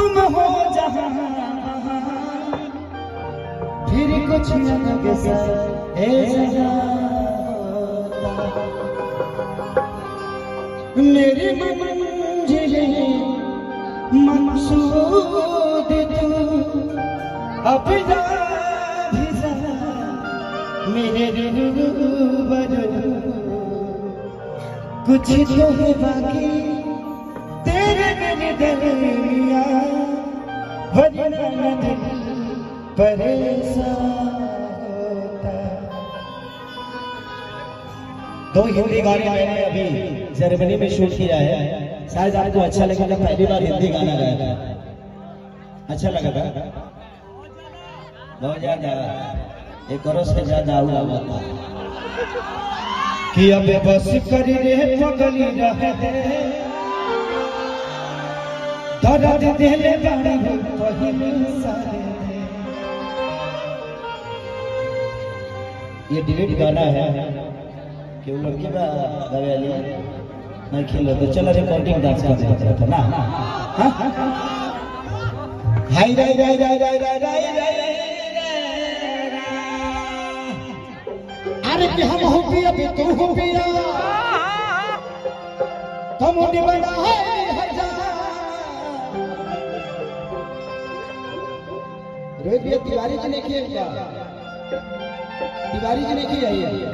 तुम हो जहां फिर कुछ अलग सा ऐसा मेरी मंजिल मकसूद तू अब जा मेरे रूबरू कुछ तो है बाकी तेरे मेरे दरमिया वरना न दिल परेशान होता। दो हिंदी गाने मैंने अभी जर्मनी में शूट किया है, शायद आपको अच्छा लगेगा। पहली बार हिंदी गाना गाया था, अच्छा लगा था बहुत ज्यादा, एक और से ज्यादा हुआ था कि अब बस कर रे पगली रहे दर्द दिले बाड़ी पहले सारे। ये डिलीट गाना है कि वो लड़की बा गवेली नहीं खेलो तो चलो रिकॉर्डिंग डांस करते था ना। हाय राय राय राय राय राय राय अरे कि हम हो पिया भी तू हो पिया तुम बना है रोहित भैया तिवारी जी ने किया क्या? तिवारी जी ने किया है।